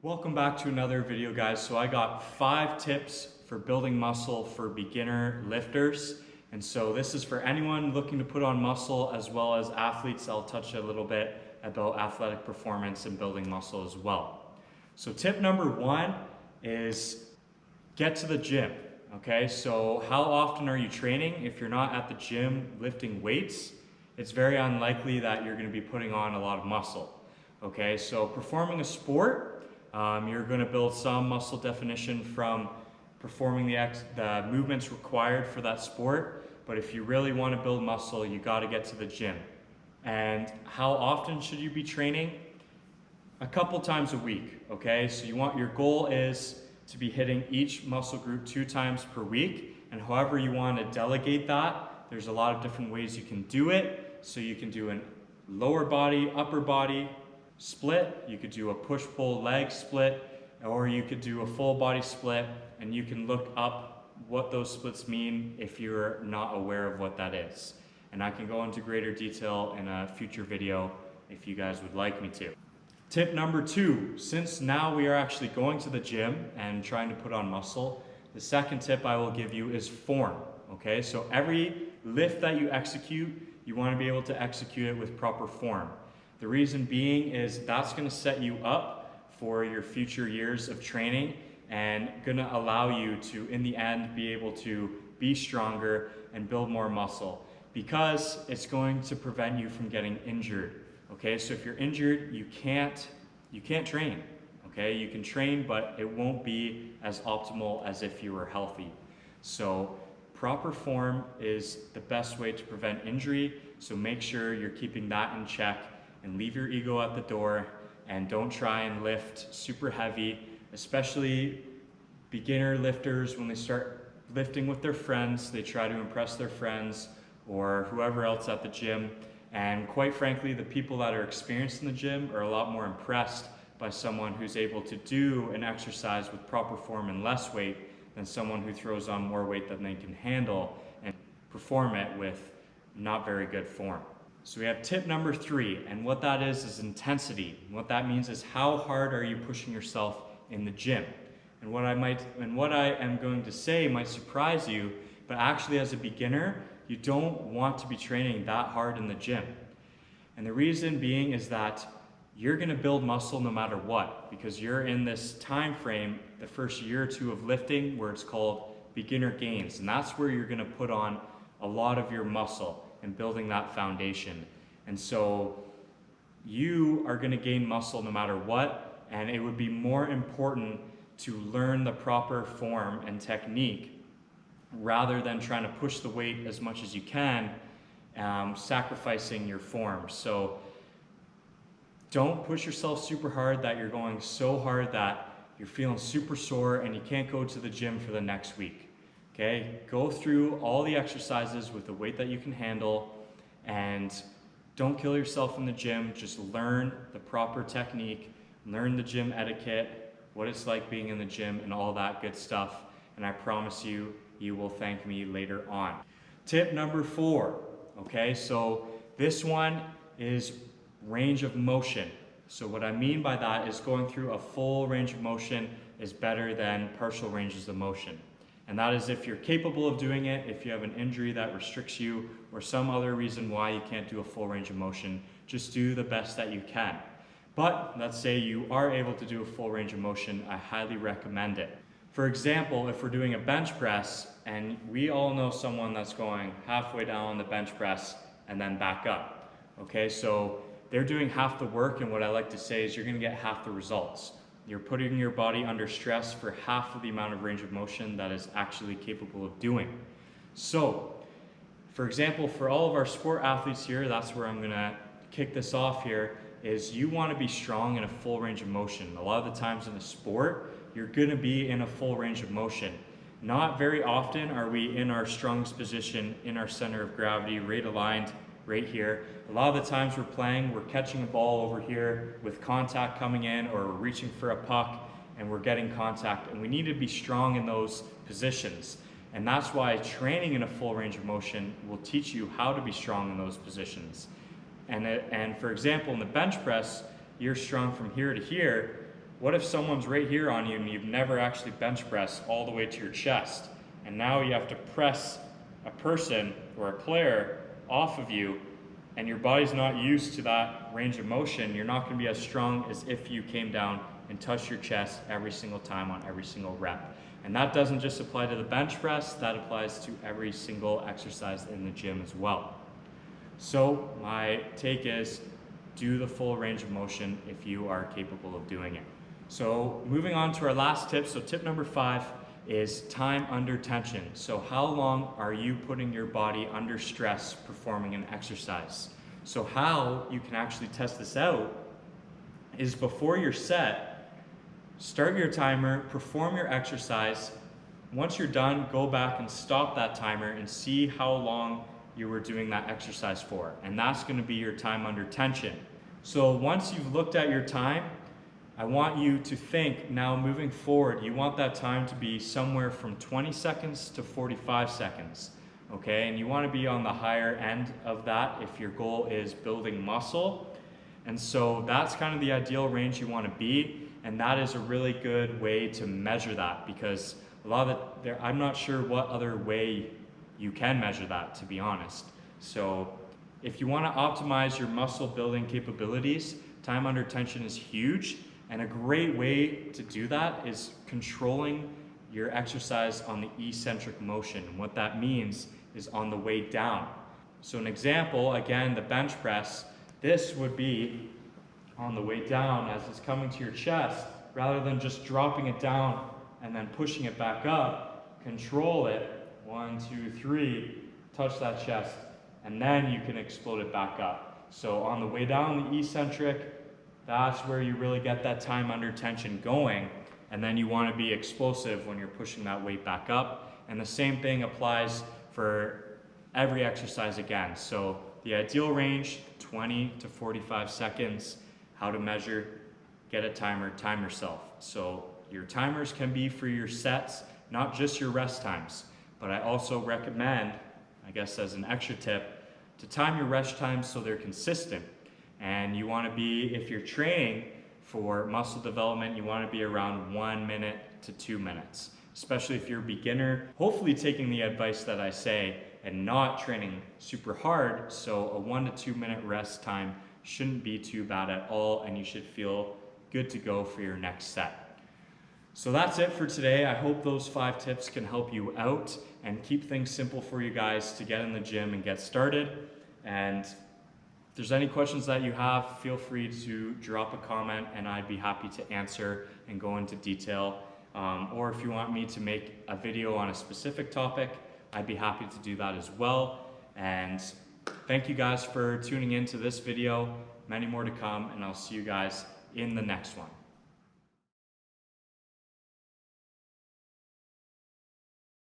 Welcome back to another video, guys. So I got 5 tips for building muscle for beginner lifters. And so this is for anyone looking to put on muscle as well as athletes. I'll touch a little bit about athletic performance and building muscle as well. So tip number 1 is get to the gym. Okay, so how often are you training? If you're not at the gym lifting weights, it's very unlikely that you're going to be putting on a lot of muscle. Okay, so performing a sport, you're going to build some muscle definition from performing the movements required for that sport. But if you really want to build muscle, you got to get to the gym. And how often should you be training? A couple times a week. Okay, so your goal is to be hitting each muscle group 2 times per week. And however you want to delegate that, there's a lot of different ways you can do it. So you can do a lower body, upper body split, you could do a push-pull leg split, or you could do a full body split, and you can look up what those splits mean if you're not aware of what that is. And I can go into greater detail in a future video if you guys would like me to. Tip number 2, since now we are actually going to the gym and trying to put on muscle, the second tip I will give you is form. Okay, so every lift that you execute, you want to be able to execute it with proper form. The reason being is that's going to set you up for your future years of training and going to allow you to, in the end, be able to be stronger and build more muscle, because it's going to prevent you from getting injured. Okay, so if you're injured, you can't train. Okay, you can train, but it won't be as optimal as if you were healthy. So proper form is the best way to prevent injury. So make sure you're keeping that in check. And leave your ego at the door, and don't try and lift super heavy, especially beginner lifters. When they start lifting with their friends, they try to impress their friends or whoever else at the gym. And quite frankly, the people that are experienced in the gym are a lot more impressed by someone who's able to do an exercise with proper form and less weight than someone who throws on more weight than they can handle and perform it with not very good form. So we have tip number 3, and what that is intensity. And what that means is how hard are you pushing yourself in the gym? And what I am going to say might surprise you, but actually as a beginner, you don't want to be training that hard in the gym. And the reason being is that you're going to build muscle no matter what, because you're in this time frame, the first year or 2 of lifting, where it's called beginner gains, and that's where you're going to put on a lot of your muscle and building that foundation. And so you are going to gain muscle no matter what, and it would be more important to learn the proper form and technique rather than trying to push the weight as much as you can, sacrificing your form. So don't push yourself super hard that you're going so hard that you're feeling super sore and you can't go to the gym for the next week. Okay, go through all the exercises with the weight that you can handle, and don't kill yourself in the gym. Just learn the proper technique, learn the gym etiquette, what it's like being in the gym, and all that good stuff. And I promise you, you will thank me later on. Tip number 4, okay, so this one is range of motion. So what I mean by that is going through a full range of motion is better than partial ranges of motion. And that is if you're capable of doing it, if you have an injury that restricts you, or some other reason why you can't do a full range of motion, just do the best that you can. But let's say you are able to do a full range of motion, I highly recommend it. For example, if we're doing a bench press, and we all know someone that's going halfway down on the bench press and then back up. Okay, so they're doing half the work, and what I like to say is you're gonna get half the results. You're putting your body under stress for half of the amount of range of motion that is actually capable of doing. So, for example, for all of our sport athletes here, that's where I'm gonna kick this off here, is you wanna be strong in a full range of motion. A lot of the times in a sport, you're gonna be in a full range of motion. Not very often are we in our strongest position, in our center of gravity, right aligned, right here. A lot of the times we're catching a ball over here with contact coming in, or we're reaching for a puck and we're getting contact, and we need to be strong in those positions. And that's why training in a full range of motion will teach you how to be strong in those positions. And for example, in the bench press, you're strong from here to here, What if someone's right here on you and you've never actually bench pressed all the way to your chest, and now you have to press a person or a player off of you, and your body's not used to that range of motion? You're not going to be as strong as if you came down and touched your chest every single time on every single rep. And that doesn't just apply to the bench press, that applies to every single exercise in the gym as well. So my take is, do the full range of motion if you are capable of doing it. So moving on to our last tip. So tip number 5 is time under tension. So how long are you putting your body under stress performing an exercise? So how you can actually test this out is, before your set, start your timer, perform your exercise. Once you're done, go back and stop that timer and see how long you were doing that exercise for. And that's going to be your time under tension. So once you've looked at your time, I want you to think, now moving forward, you want that time to be somewhere from 20 seconds to 45 seconds. Okay, and you want to be on the higher end of that if your goal is building muscle. And so that's kind of the ideal range you want to be, and that is a really good way to measure that, because a lot of I'm not sure what other way you can measure that, to be honest. So if you want to optimize your muscle building capabilities, time under tension is huge, and a great way to do that is controlling your exercise on the eccentric motion. And what that means is on the way down. So an example, again, the bench press, this would be on the way down as it's coming to your chest, rather than just dropping it down and then pushing it back up. Control it, 1, 2, 3, touch that chest, and then you can explode it back up. So on the way down, the eccentric, that's where you really get that time under tension going, and then you want to be explosive when you're pushing that weight back up. And the same thing applies for every exercise again. So the ideal range, 20 to 45 seconds. How to measure, get a timer, time yourself. So your timers can be for your sets, not just your rest times. But I also recommend, I guess as an extra tip, to time your rest times so they're consistent. And you want to be, if you're training for muscle development, you want to be around 1 minute to 2 minutes, especially if you're a beginner. Hopefully taking the advice that I say and not training super hard, so a 1 to 2 minute rest time shouldn't be too bad at all, and you should feel good to go for your next set. So that's it for today. I hope those 5 tips can help you out and keep things simple for you guys to get in the gym and get started. And if there's any questions that you have, feel free to drop a comment and I'd be happy to answer and go into detail. Or if you want me to make a video on a specific topic, I'd be happy to do that as well. And thank you guys for tuning in to this video. Many more to come, and I'll see you guys in the next one.